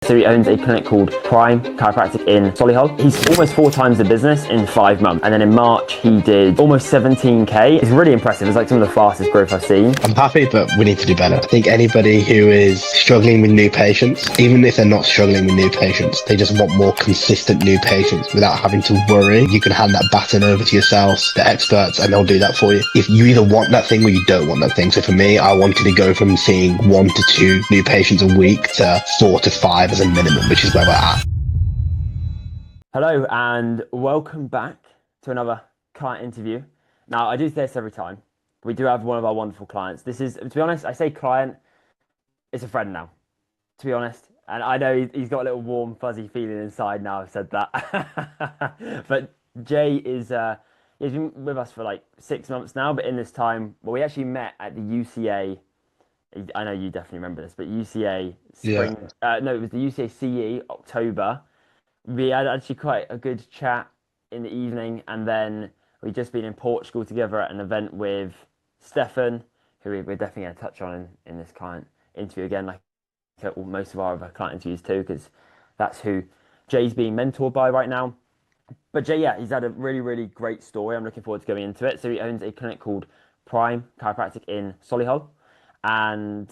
So he owns a clinic called Prime Chiropractic in Solihull. He's almost 4 times the business in 5 months. And then in March, he did almost 17K. It's really impressive. It's like some of the fastest growth I've seen. I'm happy, but we need to do better. I think anybody who is struggling with new patients, even if they're not struggling with new patients, they just want more consistent new patients without having to worry. You can hand that baton over to yourselves, the experts, and they'll do that for you. If you either want that thing or you don't want that thing. So for me, I wanted to go from seeing 1 to 2 new patients a week to 4 to 5 as a minimum, which is where we're at. Hello and welcome back to another client interview. Now, I do this every time. We do have one of our wonderful clients. This is, to be honest, I say client, it's a friend now, to be honest. And I know he's got a little warm, fuzzy feeling inside now I've said that. But Jay is, he's been with us for like 6 months now, but in this time, well, we actually met at the UCA. I know you definitely remember this, but UCA spring, no, it was the UCA CE October. We had actually quite a good chat in the evening, and then we've just been in Portugal together at an event with Stefan, who we're definitely going to touch on in this client interview again, like most of our other client interviews too, because that's who Jay's being mentored by right now. But Jay, yeah, he's had a really, really great story. I'm looking forward to going into it. So he owns a clinic called Prime Chiropractic in Solihull, and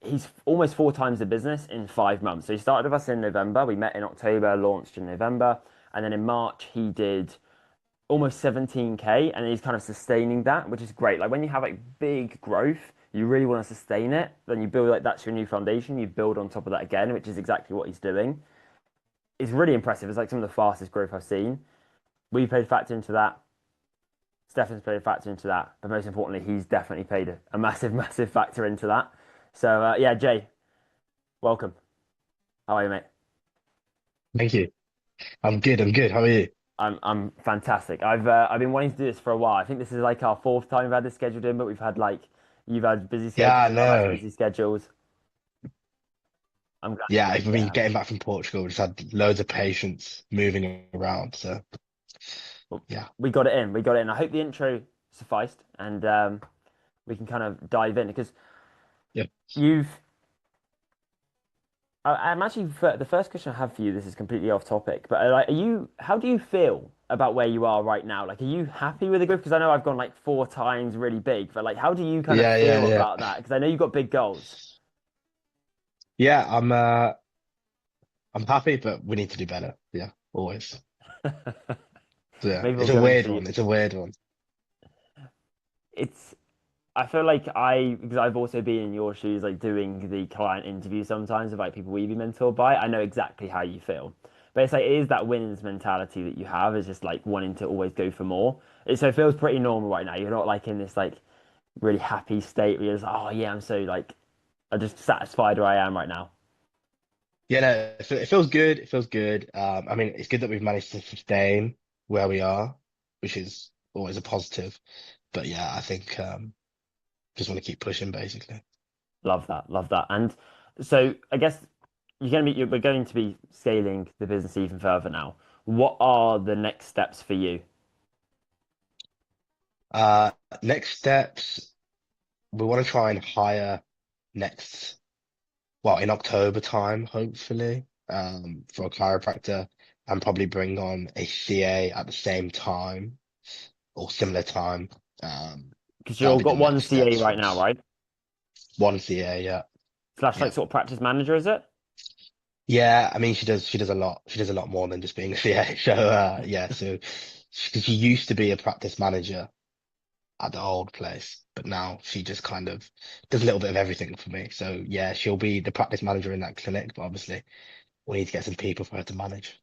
he's almost 4 times the business in 5 months. So he started with us in November. We met in October, launched in November, and then in March he did almost 17K, and he's kind of sustaining that, which is great. Like when you have like big growth, you really want to sustain it. Then you build like that's your new foundation. You build on top of that again, which is exactly what he's doing. It's really impressive. It's like some of the fastest growth I've seen. We played a factor into that. Stefan's played a factor into that, but most importantly, he's definitely played a massive, massive factor into that. So yeah, Jay, welcome. How are you, mate? Thank you. I'm good. I'm good. How are you? I'm fantastic. I've been wanting to do this for a while. I think this is like our 4th time we've had this scheduled in, but we've had like you've had busy Yeah, schedules, I I've had know. busy schedules. I'm glad. Yeah, I mean, Yeah, getting back from Portugal, we just had loads of patients moving around. So, well, yeah. we got it in. We got it in. I hope the intro sufficed, and we can kind of dive in because Yeah. you've. I'm actually the first question I have for you. This is completely off topic, but like, are you? How do you feel about where you are right now? Like, are you happy with the growth? Because I know I've gone like 4 times really big, but like, how do you kind of Yeah, yeah, feel yeah. about that? Because I know you've got big goals. Yeah, I'm happy, but we need to do better. Yeah, always. So yeah, Maybe we'll it's a go weird into one. It's a weird one. it's. I feel like because I've also been in your shoes, like doing the client interview sometimes of like people we've been mentored by. I know exactly how you feel, but it's like it is that wins mentality that you have. Is just like wanting to always go for more. So it feels pretty normal right now. You're not like in this like really happy state where you're just, oh yeah, I'm so like I'm just satisfied where I am right now. Yeah, no, it feels good. It feels good. I mean, it's good that we've managed to sustain where we are, which is always a positive. But yeah, I think just want to keep pushing, basically. Love that, love that. And so I guess we're going to be scaling the business even further now. What are the next steps for you? Uh, Next steps, we want to try and hire next, well, in October time, hopefully, for a chiropractor, and probably bring on a CA at the same time or similar time. Um, Because that'll you've be the got one next CA steps right for now, us. right? One CA, yeah, Slash like yeah, sort of practice manager, is it? yeah. I mean, she does a lot. She does a lot more than just being a CA. So, yeah, so she used to be a practice manager at the old place, but now she just kind of does a little bit of everything for me. So yeah, she'll be the practice manager in that clinic, but obviously we need to get some people for her to manage.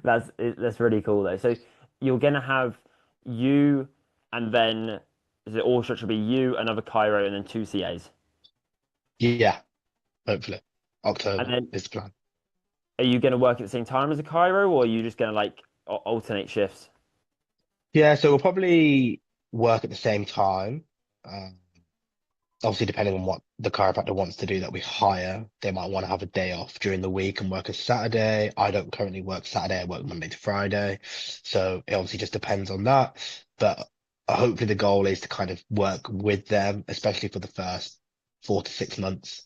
That's really cool though. So you're gonna have you, and then is it all structure be you, another Cairo, and then 2 CAs? Yeah, hopefully And October then is the plan. are you gonna work at the same time as a Cairo, or are you just gonna like alternate shifts? Yeah, so we'll probably work at the same time. Um, Obviously, depending on what the chiropractor wants to do that we hire, they might want to have a day off during the week and work a Saturday. I don't currently work Saturday, I work Monday to Friday. So it obviously just depends on that. But hopefully the goal is to kind of work with them, especially for the first 4 to 6 months,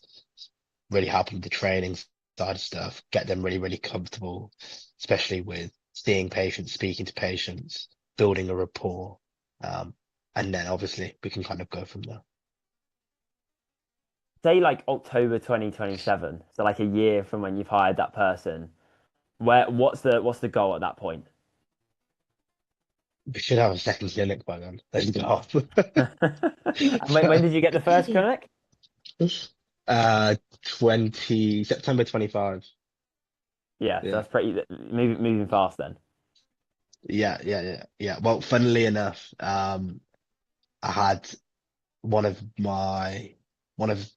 really help them with the training side of stuff, get them really, really comfortable, especially with seeing patients, speaking to patients, building a rapport. Um, and then obviously we can kind of go from there. Say like October 2027, so like a year from when you've hired that person. What's the goal at that point? We should have a second clinic by then. Let's go. And when did you get the first clinic? 20 September 25. Yeah, so Yeah. that's pretty moving fast then. Yeah. Well, funnily enough, I had one of my one of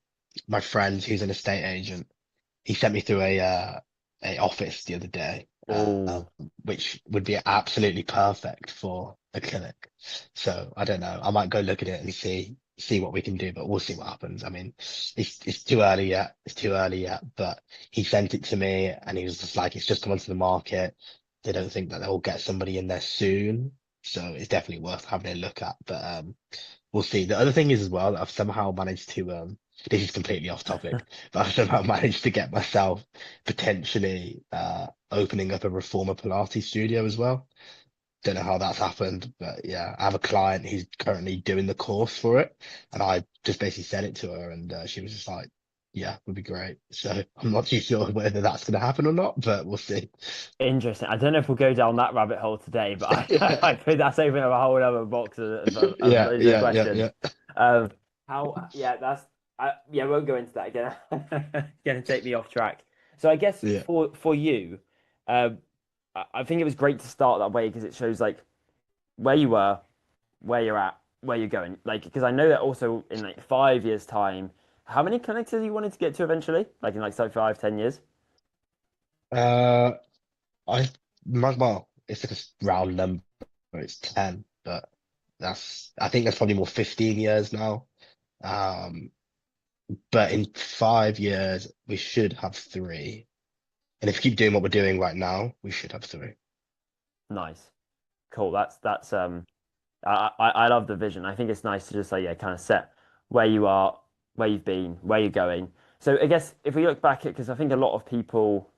my friends who's an estate agent. He sent me through a office the other day, Oh, which would be absolutely perfect for a clinic. So I don't know. I might go look at it and see what we can do, but we'll see what happens. I mean, it's too early yet. It's too early yet. But he sent it to me, and he was just like, it's just come onto the market. They don't think that they'll get somebody in there soon, so it's definitely worth having a look at. But we'll see. The other thing is as well that I've somehow managed to this is completely off topic, but I've somehow managed to get myself potentially opening up a reformer Pilates studio as well. Don't know how that's happened, but yeah, I have a client who's currently doing the course for it, and I just basically said it to her, and she was just like, "Yeah, would be great." So I'm not too sure whether that's going to happen or not, but we'll see. interesting. I don't know if we'll go down that rabbit hole today, but I think that's opening up a whole other box of Yeah, those other yeah, yeah, questions. yeah, How, yeah, yeah, we won't go into that again. Gonna take me off track. So I guess yeah. for you, um, I think it was great to start that way because it shows like where you were, where you're at, where you're going. Like, because I know that also in like 5 years' time, how many clinics have you wanted to get to eventually? Like in like so 5, 10 years? Uh, I well, it's like a round number. It's 10, but I think that's probably more 15 years now. Um, but in 5 years, we should have three. And if we keep doing what we're doing right now, we should have three. Nice, cool. I love the vision. I think it's nice to just like yeah, kind of set where you are, where you've been, where you're going. So I guess if we look back at because I think a lot of people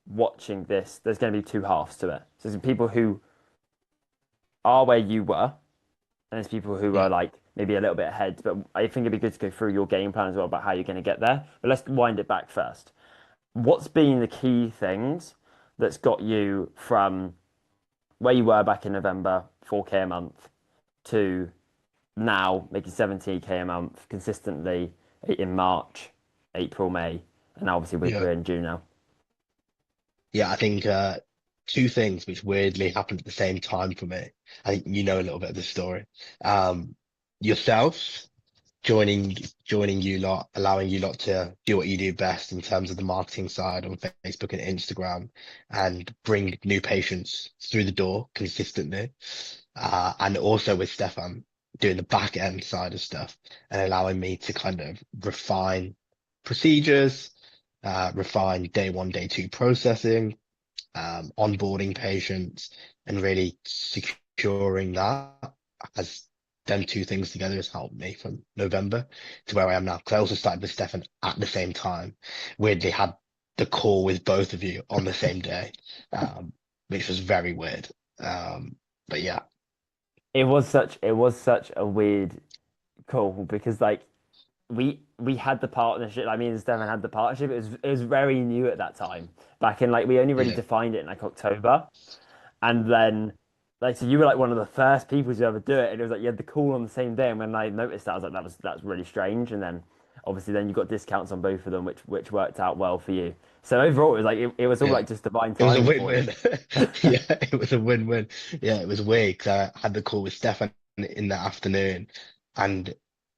watching this, there's going to be two halves to it. So there's people who are where you were, and there's people who are Yeah. like maybe a little bit ahead. But I think it'd be good to go through your game plan as well about how you're going to get there. But let's wind it back first. What's been the key things that's got you from where you were back in November, 4K a month, to now making 70K a month consistently in March, April, May, and now obviously we're, Yeah. we're in June now. Yeah, I think two things which weirdly happened at the same time for me. I think you know a little bit of the story. Um, yourself joining you lot, allowing you lot to do what you do best in terms of the marketing side on Facebook and Instagram, and bring new patients through the door consistently. And also with Stefan doing the back end side of stuff and allowing me to kind of refine procedures, refine day one, day two processing, onboarding patients, and really securing that as them two things together has helped me from November to where I am now. Because I also started with Stefan at the same time. Weirdly had the call with both of you on the same day, which was very weird. But yeah, It was such a weird call because like we had the partnership. Like me and Stefan had the partnership. It was very new at that time. Back in like we only really yeah, defined it in like October, and then like so you were like one of the first people to ever do it, and it was like you had the call on the same day. And when I noticed that, I was like that's really strange. And then obviously then you got discounts on both of them, which worked out well for you. So overall, it was like it was all yeah. like just divine It was a timing for you. win-win. Yeah, it was a win-win. Yeah, it was weird because I had the call with Stefan in the afternoon, and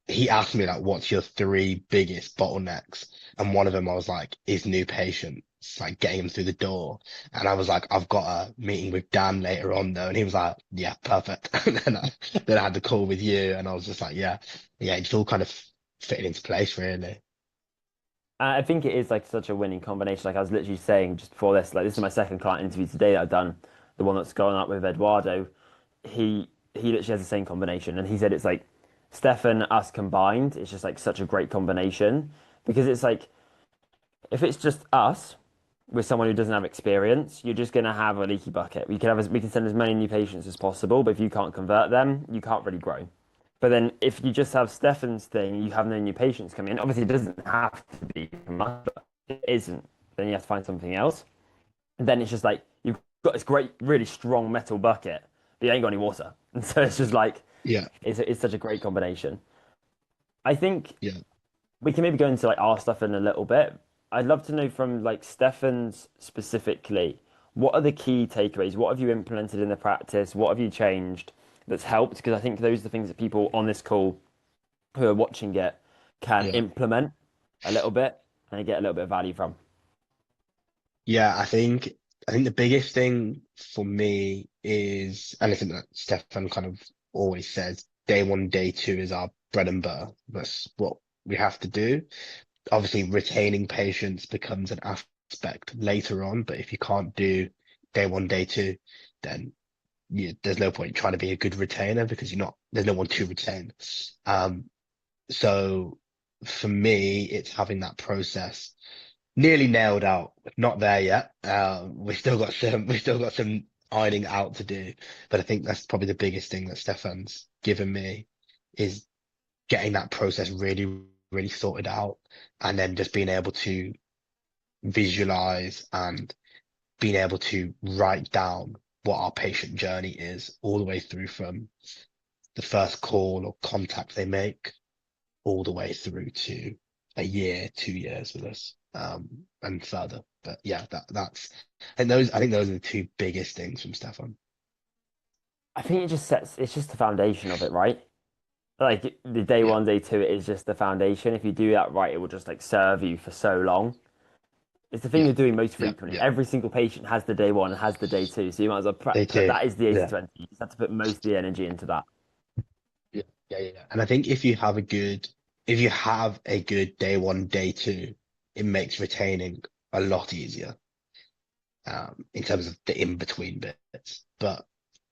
he asked me like, "What's your three biggest bottlenecks?" And one of them I was like, "Is new patients, like getting them through the door." And I was like, "I've got a meeting with Dan later on though," and he was like, "Yeah, perfect." And then I had the call with you, and I was just like, "Yeah, it's all kind of fitting into place really." I think it is like such a winning combination. Like I was literally saying just before this, like this is my second client interview today that I've done, the one that's going up with Eduardo. He literally has the same combination, and he said it's like Stefan us combined. It's just like such a great combination because it's like If it's just us with someone who doesn't have experience, you're just going to have a leaky bucket. We can send as many new patients as possible, but if you can't convert them, you can't really grow. But then if you just have Stefan's thing, you have no new patients coming in. Obviously, it doesn't have to be from us, but it isn't. Then you have to find something else. And then it's just like you've got this great, really strong metal bucket, but you ain't got any water. And so it's just like Yeah, it's such a great combination. I think yeah. we can maybe go into like our stuff in a little bit. I'd love to know from like Stefan's specifically, what are the key takeaways? What have you implemented in the practice? What have you changed that's helped? Because I think those are the things that people on this call who are watching it can Yeah. implement a little bit and they get a little bit of value from. Yeah, I think the biggest thing for me is, and I think that Stefan kind of always says, day one, day two is our bread and butter. That's what we have to do. Obviously, retaining patients becomes an aspect later on, but if you can't do day one, day two, then there's no point trying to be a good retainer because there's no one to retain. Um, so for me, it's having that process nearly nailed out. Not there yet. We still got some ironing out to do, but I think that's probably the biggest thing that Stefan's given me is getting that process really, really sorted out, and then just being able to visualize and being able to write down what our patient journey is all the way through from the first call or contact they make all the way through to a year, 2 years with us, and further. But yeah, that's I think those are the two biggest things from Stefan. I think it's just the foundation of it, right? Like the day Yeah, one, day two, it is just the foundation. If you do that right, it will just like serve you for so long. It's the thing yeah, you're doing most yeah, frequently. yeah. Every single patient has the day one and has the day two, so you might as well They put do. that is the 80 Yeah, 20. You just have to put most of the energy into that. yeah, yeah, yeah. And I think if you have a good day one, day two, it makes retaining a lot easier, in terms of the in between bits. But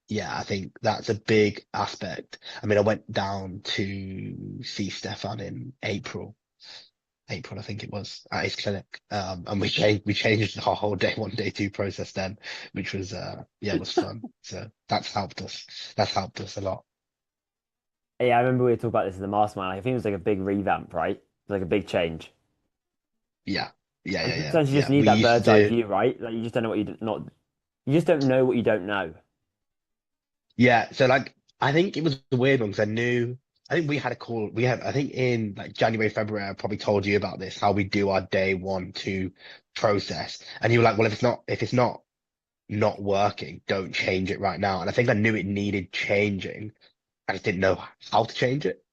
yeah, I think that's a big aspect. I mean, I went down to see Stefan in April, I think it was, at his clinic. And we changed our whole day one, day two process then, which was yeah, it was fun. So that's helped us. That's helped us a lot. Yeah, I remember we were talking about this in the mastermind. Like, I think it was like a big revamp, right? It was like a big change. Yeah, yeah, And yeah, yeah, sometimes you just yeah. need We that used bird's eye to view, right? Like you just don't know what you just don't know what you don't know. Yeah, so like I think it was a weird one because I think we had a call I think in like January, February, I probably told you about this, how we do our day one, two process. And you were like, well, if it's not working, don't change it right now. And I think I knew it needed changing. I just didn't know how to change it.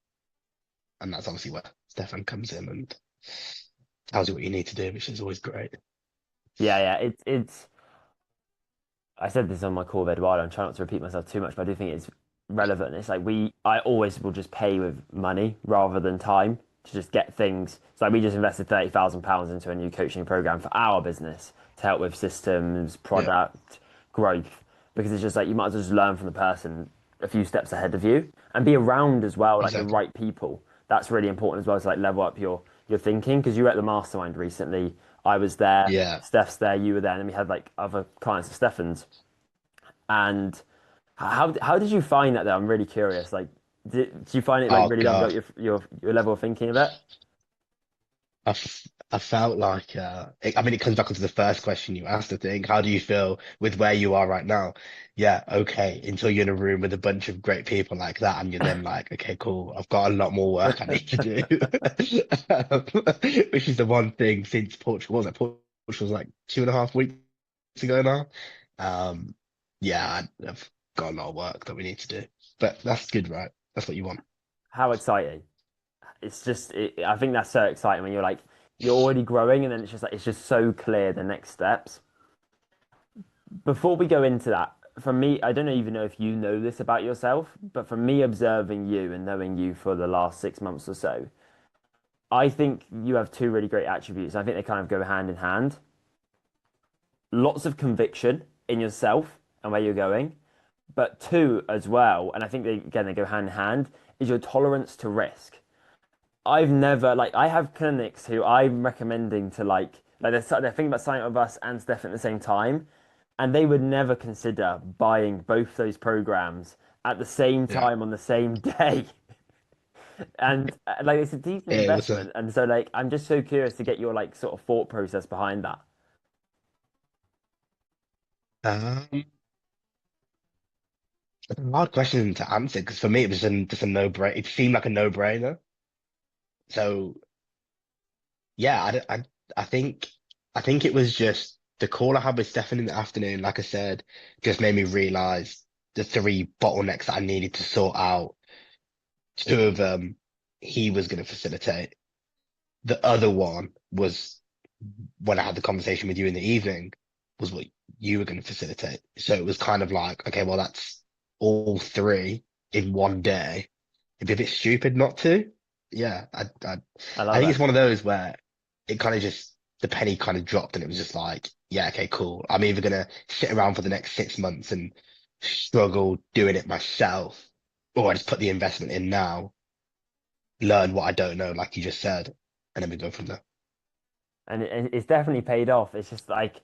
And that's obviously where Stefan comes in and tells you what you need to do, which is always great. Yeah. It's I said this on my call with Eduardo. I'm trying not to repeat myself too much, but I do think it's relevant. It's like I always will just pay with money rather than time to just get things. So like we just invested £30,000 into a new coaching program for our business to help with systems, Yeah, product, growth, because it's just like you might as well just learn from the person a few steps ahead of you and be around as well, like the exactly. right people. That's really important as well to like level up your thinking because you were at the mastermind recently. I was there, Yeah. Steph's there, you were there, and then we had like other clients of Stefan's. And how did you find that though? I'm really curious. Like, did you find it like Oh really leveled up God. your level of thinking a bit? I felt like I mean it comes back to the first question you asked, I think. How do you feel with where you are right now? Yeah, okay. Until you're in a room with a bunch of great people like that, and you're then like, okay, cool. I've got a lot more work I need to do. Um, which is the one thing since Portugal was it? Portugal was like 2.5 weeks ago now. Um, yeah, I've got a lot of work that we need to do, but that's good, right? That's what you want. How exciting! I think that's so exciting when you're like you're already growing, and then it's just like it's just so clear the next steps. Before we go into that, for me, I don't even know if you know this about yourself, but for me, observing you and knowing you for the last 6 months or so, I think you have two really great attributes. I think they kind of go hand in hand. Lots of conviction in yourself and where you're going, but two as well, and I think they go hand in hand, is your tolerance to risk. I've never like I have clinics who I'm recommending to like Like they're thinking about signing up with us and Stefan at the same time, and they would never consider buying both those programs at the same Yeah. time on the same day. And like it's a decent It was a investment, and so like I'm just so curious to get your like sort of thought process behind that. um, hard question to answer because for me it was just a no-brainer. It seemed like a no-brainer. So yeah, I think I think it was just the call I had with Stefan in the afternoon. Like I said, just made me realize the three bottlenecks that I needed to sort out. Two of them he was going to facilitate. The other one was when I had the conversation with you in the evening, was what you were going to facilitate. So it was kind of like, okay, well, that's all three in one day. It'd be a bit stupid not to. Yeah, I I love think it. it's one of those where it kind of just, the penny kind of dropped and it was just like, yeah, okay, cool. I'm either going to sit around for the next 6 months and struggle doing it myself, or I just put the investment in now, learn what I don't know, like you just said, and then we go from there. And it's definitely paid off. It's just like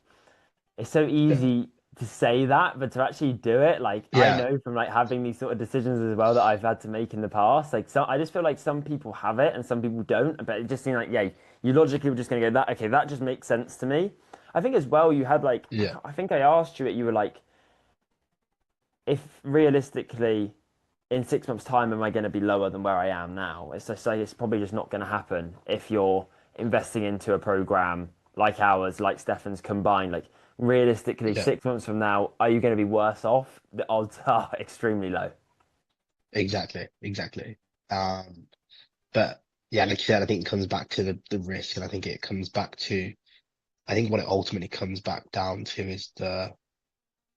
it's so Yeah. easy to say that, but to actually do it, like I Yeah. know from like having these sort of decisions as well that I've had to make in the past. Like so, I just feel like some people have it and some people don't. But it just seemed like yeah, you logically were just gonna go that. Okay, that just makes sense to me. I think as well you had like Yeah. I think I asked you it. You were like, if realistically in 6 months' time, am I going to be lower than where I am now? It's just like it's probably just not going to happen if you're investing into a program like ours, like Stefan's combined. Like realistically, Yeah. 6 months from now, are you going to be worse off? The odds are extremely low. Exactly, exactly. Um, but yeah, like you said, I think it comes back to the risk, and I think it comes back to, I think what it ultimately comes back down to is the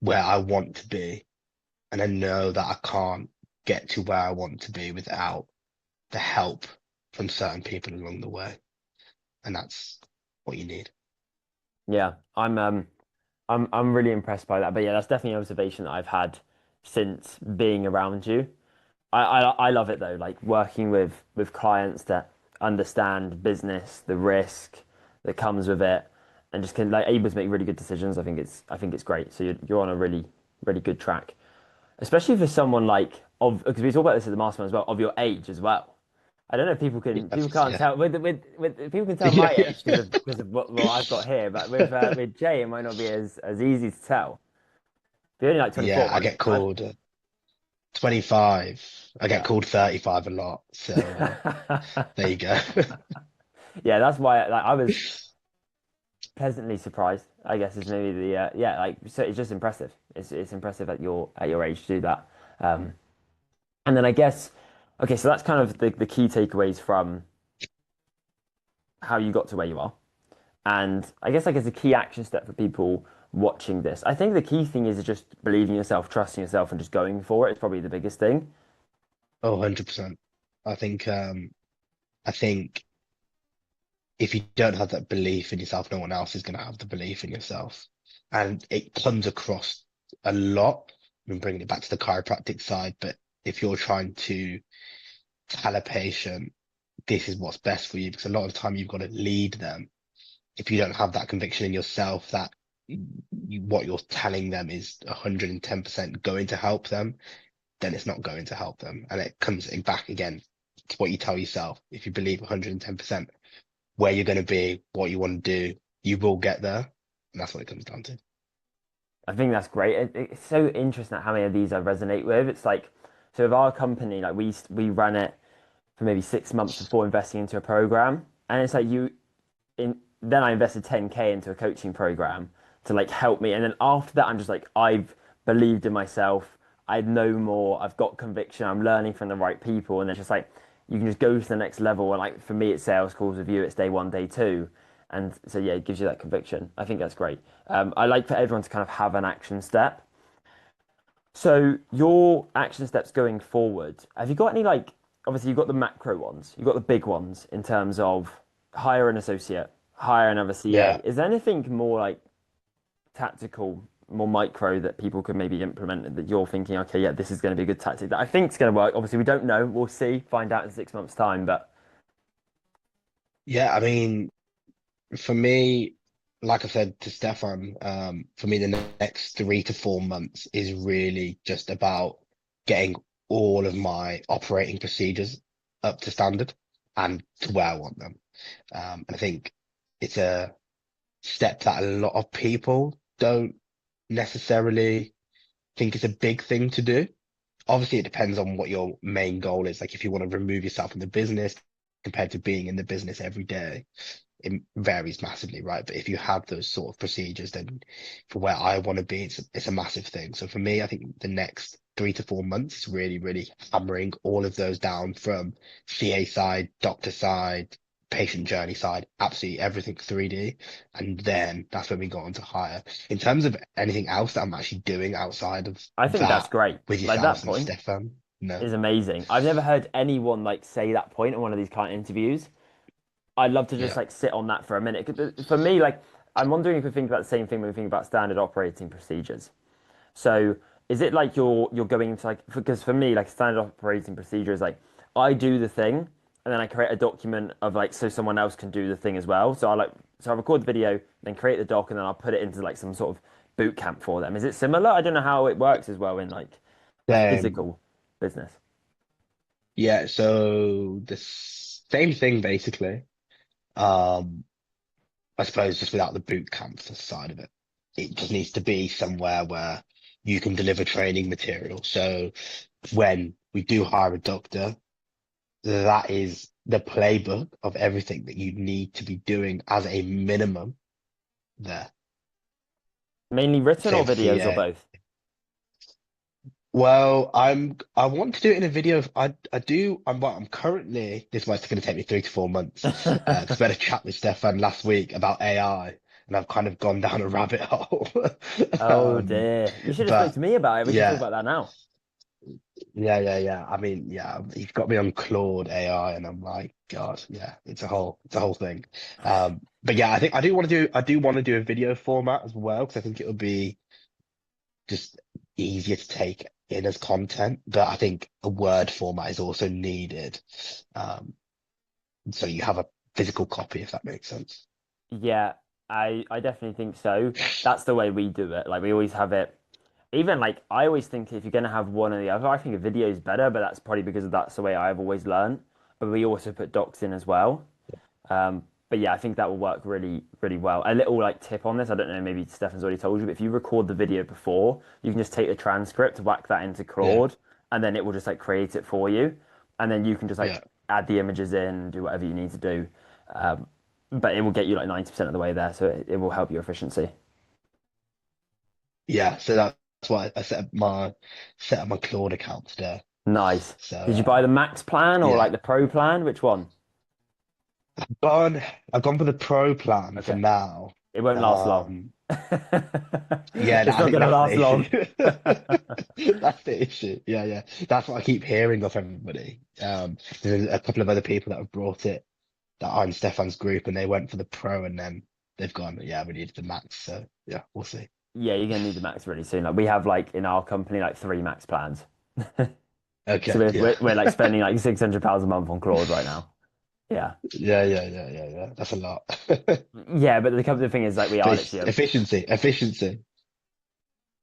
where I want to be, and I know that I can't get to where I want to be without the help from certain people along the way, and that's what you need. Yeah, I'm really impressed by that. But yeah, that's definitely an observation that I've had since being around you. I love it though, like working with clients that understand business, the risk that comes with it, and just can like able to make really good decisions. I think it's great. So you're on a really good track, especially for someone like of because we talk about this at the mastermind as well of your age as well. I don't know if people can't Yeah, tell with people can tell yeah, my age because of what I've got here, but with Jay it might not be as easy to tell. You're only like yeah. 24, I right? get called 25. I get Yeah. called 35 a lot. So there you go. Yeah, that's why like I was pleasantly surprised. I guess is maybe the yeah like so it's just impressive. It's impressive at your age to do that. Um, and then I guess okay, so that's kind of the key takeaways from how you got to where you are. And I guess like as a key action step for people watching this, I think the key thing is just believing yourself, trusting yourself, and just going for it. It's probably the biggest thing. Oh, 100%. I think I think if you don't have that belief in yourself, no one else is going to have the belief in yourself. And it comes across a lot. I'm bringing it back to the chiropractic side, but if you're trying to tell a patient this is what's best for you, because a lot of the time you've got to lead them. If you don't have that conviction in yourself that what you're telling them is 110% going to help them, then it's not going to help them. And it comes back again to what you tell yourself. If you believe 110% where you're going to be, what you want to do, you will get there. And that's what it comes down to. I think that's great. It's so interesting how many of these I resonate with. It's like so with our company, like we ran it for maybe 6 months before investing into a program, and it's like you in then I invested 10K into a coaching program to like help me. And then after that, I'm just like, I've believed in myself. I know more. I've got conviction. I'm learning from the right people. And then just like, you can just go to the next level. And like, for me, it's sales calls with you. It's day one, day two. And so, yeah, it gives you that conviction. I think that's great. I like for everyone to kind of have an action step. So your action steps going forward, have you got any like, obviously you've got the macro ones, you've got the big ones in terms of hire an associate, hire another CA. Yeah. Is there anything more like tactical, more micro that people could maybe implement that you're thinking, okay, yeah, this is going to be a good tactic that I think is going to work? Obviously, we don't know. We'll see, find out in 6 months' time. But Yeah. I mean, for me, like I said to Stefan, for me, the next 3 to 4 months is really just about getting all of my operating procedures up to standard and to where I want them. And I think it's a step that a lot of people don't necessarily think it's a big thing to do. Obviously, it depends on what your main goal is. Like if you want to remove yourself from the business compared to being in the business every day, it varies massively, right? But if you have those sort of procedures, then for where I want to be, it's a massive thing. So for me, I think the next 3 to 4 months is really, really hammering all of those down from CA side, doctor side, patient journey side, absolutely everything 3D. And then that's when we go on to hire. In terms of anything else that I'm actually doing outside of I think that's that great. with Like that yourself and point Stefan, no. is amazing. I've never heard anyone like say that point in one of these client interviews. I'd love to just Yeah. like sit on that for a minute. 'Cause for me, like I'm wondering if we think about the same thing when we think about standard operating procedures. So is it like you're going into like because for me, like standard operating procedure is like I do the thing and then I create a document of like so someone else can do the thing as well. So I record the video, then create the doc, and then I'll put it into like some sort of boot camp for them. Is it similar? I don't know how it works as well in like a Same. physical business. Yeah. So the same thing basically. Um, I suppose just without the boot camp side of it. It just needs to be somewhere where you can deliver training material. So when we do hire a doctor, that is the playbook of everything that you need to be doing as a minimum there. Mainly written or Same for videos or CA. both? Well, I want to do it in a video. I'm currently, this might going to take me 3 to 4 months, because I had a chat with Stefan last week about AI and I've kind of gone down a rabbit hole. Oh Um, dear. You should have spoke but to me about it. We can talk yeah, about that now. yeah. I mean, yeah, he's got me on Claude AI and I'm like, God, yeah, it's a whole thing. But yeah, I think I do want to do a video format as well because I think it would be just easier to take in as content, but I think a word format is also needed. Um, so you have a physical copy, if that makes sense. Yeah, I definitely think so. That's the way we do it. Like we always have it. Even like I always think if you're gonna have one or the other, I think a video is better, but that's probably because that's the way I've always learned. But we also put docs in as well. But yeah, I think that will work really, really well. A little like tip on this, I don't know, maybe Stefan's already told you, but if you record the video before, you can just take the transcript, whack that into Yeah, Claude, and then it will just like create it for you. And then you can just yeah, like add the images in, do whatever you need to do. Um, but it will get you like 90% of the way there, so it will help your efficiency. yeah. So that's why I set up my Claude account today. Nice. So Did you buy the max plan or yeah, like the pro plan? Which one? gone. I've gone for the pro plan for Okay. now. It won't last long. Um, yeah, It's I not think gonna that's the last long. issue. That's the issue. Yeah. That's what I keep hearing of everybody. There's a couple of other people that have brought it that are in Stefan's group and they went for the pro and then they've gone, yeah, we need the max. So yeah, we'll see. Yeah, you're gonna need the max really soon. Like we have like in our company like three max plans. So Okay, we're yeah. like spending like £600 a month on Claude right now. Yeah. Yeah. That's a lot. Yeah, but the thing is like we But are it's literally efficiency.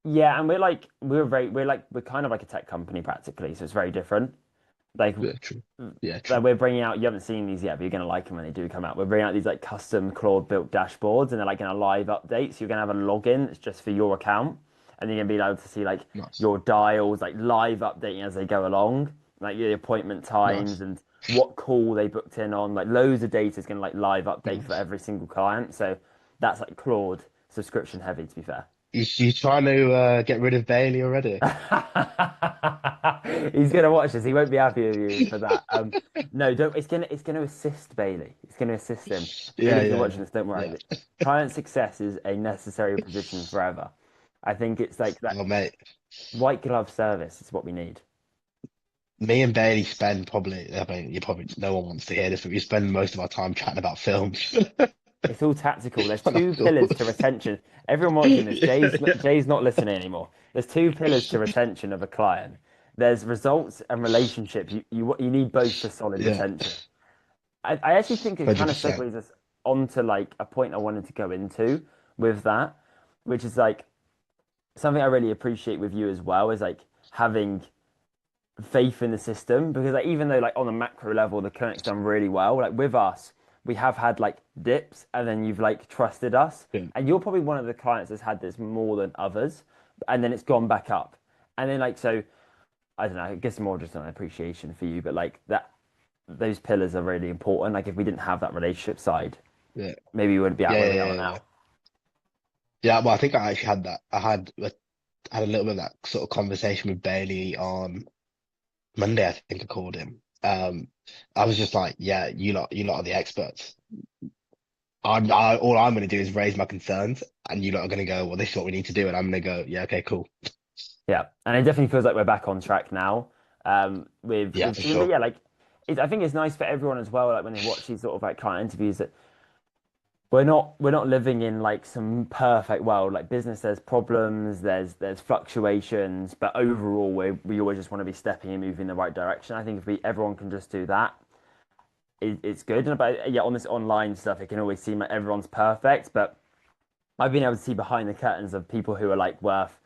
yeah, and we're kind of like a tech company practically, so it's very different. Like Yeah, true. Yeah, like true. we're bringing out, you haven't seen these yet, but you're gonna like them when they do come out. We're bringing out these like custom Claude built dashboards, and they're like in a live update. So you're gonna have a login that's just for your account, and you're gonna be able to see like Nice. your dials like live updating as they go along, like your appointment times Nice. and what call they booked in on. Like loads of data is gonna like live update for Nice. every single client. So that's like Claude subscription heavy, to be fair. You trying to get rid of Bailey already? He's gonna watch this. He won't be happy with you for that. No, don't. It's gonna assist Bailey. It's gonna assist him. Bailey, Yeah, if you're yeah, watching this, don't yeah. worry. Client success is a necessary position forever. I think it's like that Oh, mate. white glove service is what we need. Me and Bailey spend probably, I mean, no one wants to hear this, but we spend most of our time chatting about films It's all tactical. There's on our two pillars to calls. retention. Everyone watching this, Yeah, yeah. Jay's not listening anymore. There's two pillars to retention of a client. There's results and relationship. You need both for solid Yeah, retention. I actually think it kind of 100%. segues us. onto like a point I wanted to go into with that, which is like something I really appreciate with you as well is like having faith in the system because like even though like on a macro level the clinic's done really well, like with us, we have had like dips and then you've like trusted us. Yeah. And you're probably one of the clients that's had this more than others, and then it's gone back up. And then like so I don't know, I guess more just an appreciation for you, but like that those pillars are really important. Like if we didn't have that relationship side, Yeah. maybe we wouldn't be out Yeah. where Yeah. we are Yeah. Yeah. now. Yeah, well, I think I actually had that. I had a little bit of that sort of conversation with Bailey on Monday. I think I called him. I was just like, yeah, you lot are the experts. All I'm going to do is raise my concerns, and you lot are going to go, well, this is what we need to do, and I'm going to go, yeah, okay, cool. Yeah, and it definitely feels like we're back on track now. Yeah, With for Zoom, but sure. yeah, like I think it's nice for everyone as well. Like when they watch these sort of like client interviews, that we're not living in like some perfect world. Like business, there's problems, there's fluctuations, but overall, we always just want to be stepping and moving in the right direction. I think if we everyone can just do that, it's good. And but yeah, on this online stuff, it can always seem like everyone's perfect, but I've been able to see behind the curtains of people who are like worth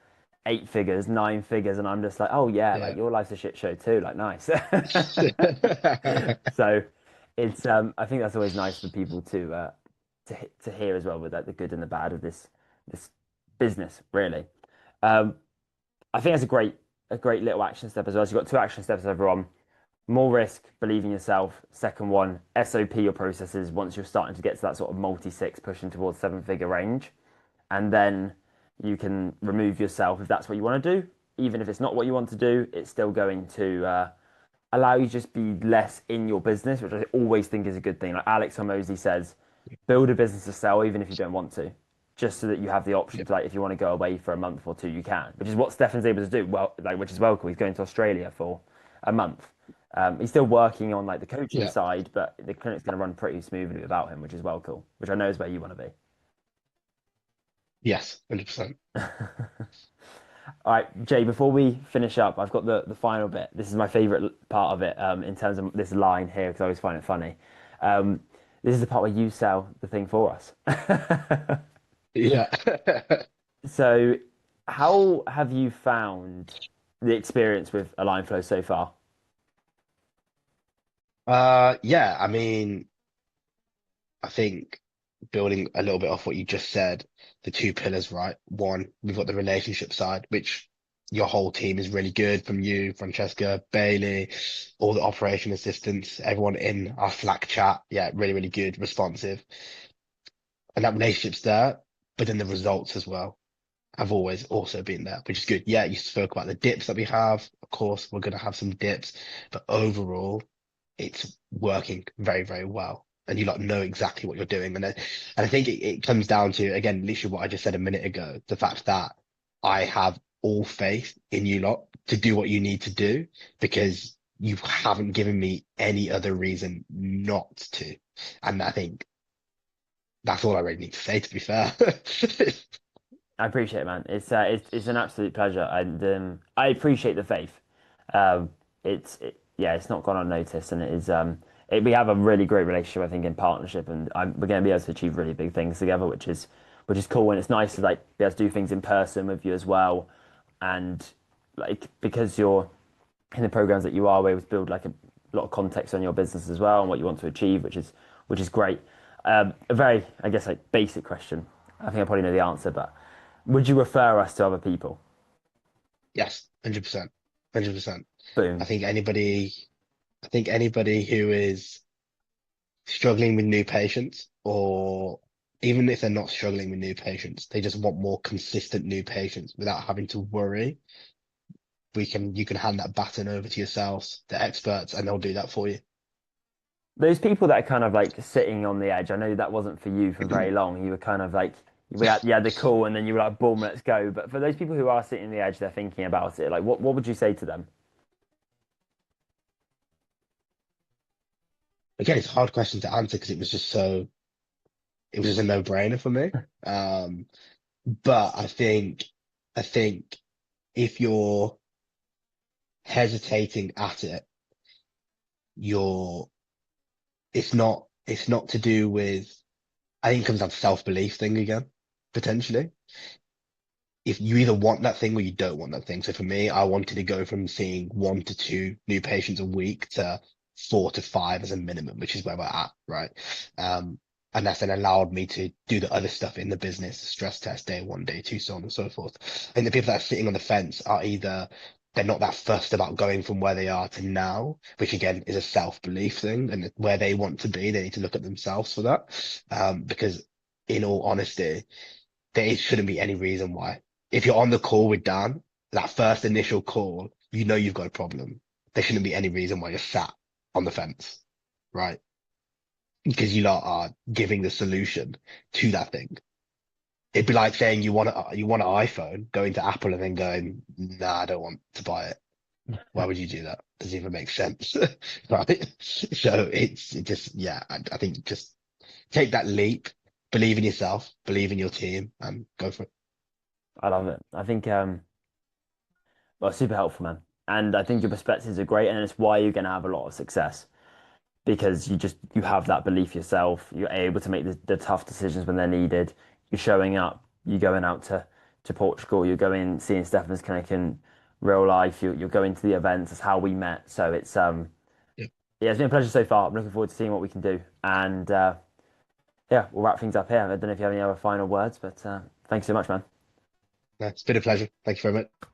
8 figures, 9 figures, and I'm just like, oh yeah, like Yeah. your life's a shit show too. Like nice. So it's I think that's always nice for people to hear as well with like the good and the bad of this business really. Um, I think that's a great little action step as well. So you've got two action steps everyone. More risk, believe in yourself. Second one, SOP your processes once you're starting to get to that sort of multi-six pushing towards 7 figure range. And then you can remove yourself if that's what you want to do. Even if it's not what you want to do, it's still going to allow you to just be less in your business, which I always think is a good thing. Like Alex Hormozy says, build a business to sell even if you don't want to, just so that you have the option Yeah. to like if you want to go away for a month or two, you can, which is what Stefan's able to do. Well, like which is well cool. He's going to Australia for a month. He's still working on like the coaching Yeah. side, but the clinic's going to run pretty smoothly without him, which is well cool. Which I know is where you want to Yes, 100%. be. All right, Jay, before we finish up, I've got the final bit. This is my favorite part of it in terms of this line here because I always find it funny. Um, this is the part where you sell the thing for us. Yeah. So, how have you found the experience with Align Flow so far? Yeah, I mean, I think building a little bit off what you just said, the two pillars, right? One, we've got the relationship side, which your whole team is really good from you, Francesca, Bailey, all the operation assistants, everyone in our Slack chat. Yeah, really, really good, responsive. And that relationship's there, but then the results as well have always also been there, which is good. Yeah, you spoke about the dips that we have. Of course, we're going to have some dips, but overall, it's working very, very well. And you lot know exactly what you're doing. And I think it comes down to, again, literally what I just said a minute ago, the fact that I have all faith in you lot to do what you need to do because you haven't given me any other reason not to. And I think that's all I really need to say, to be fair. I appreciate it, man. It's an absolute pleasure, and I appreciate the faith. Um, yeah, it's not gone unnoticed, and it is we have a really great relationship, I think, in partnership, and we're going to be able to achieve really big things together, which is cool, and it's nice to like be able to do things in person with you as well, and like because you're in the programs that you are, we're able to build like a lot of context on your business as well and what you want to achieve, which is great. A very, I guess, like basic question. I think I probably know the answer, but would you refer us to other people? Yes, 100%. 100%. I Boom. think anybody, I think anybody who is struggling with new patients, or even if they're not struggling with new patients, they just want more consistent new patients without having to worry. You can hand that baton over to yourselves, the experts, and they'll do that for you. Those people that are kind of like sitting on the edge. I know that wasn't for you for very long. You were kind of like you had the call, and then you were like, boom, let's go. But for those people who are sitting on the edge, they're thinking about it. Like, what would you say to them? Again, it's a hard question to answer because it was just a no-brainer for me. Um, but I think if you're hesitating at it, you're, it's not to do with I think it comes down to self-belief thing again, potentially. If you either want that thing or you don't want that thing. So for me, I wanted to go from seeing 1 to 2 new patients a week to 4 to 5 as a minimum, which is where we're at, right? Um, and that's then allowed me to do the other stuff in the business, stress test day one, day two, so on and so forth. And the people that are sitting on the fence are either they're not that fussed about going from where they are to now, which again is a self-belief thing, and where they want to be, they need to look at themselves for that. Because in all honesty, there shouldn't be any reason why. If you're on the call with Dan, that first initial call, you know you've got a problem. There shouldn't be any reason why you're sat on the fence, right? Because you lot are giving the solution to that thing. It'd be like saying you want an iPhone, going to Apple and then going, nah, I don't want to buy it. Why would you do that? Doesn't even make sense, right? So it just, yeah, I think just take that leap, believe in yourself, believe in your team, and go for it. I love it. I think well, super helpful, man. And I think your perspectives are great, and it's why you're going to have a lot of success because you have that belief yourself. You're able to make the tough decisions when they're needed. You're showing up. You're going out to Portugal. You're going seeing Stefan's Clinic in real life. You're going to the events. That's how we met. So it's yeah, it's been a pleasure so far. I'm looking forward to seeing what we can do. And yeah, we'll wrap things up here. I don't know if you have any other final words, but thanks so much, man. No, it's been a pleasure. Thank you very much.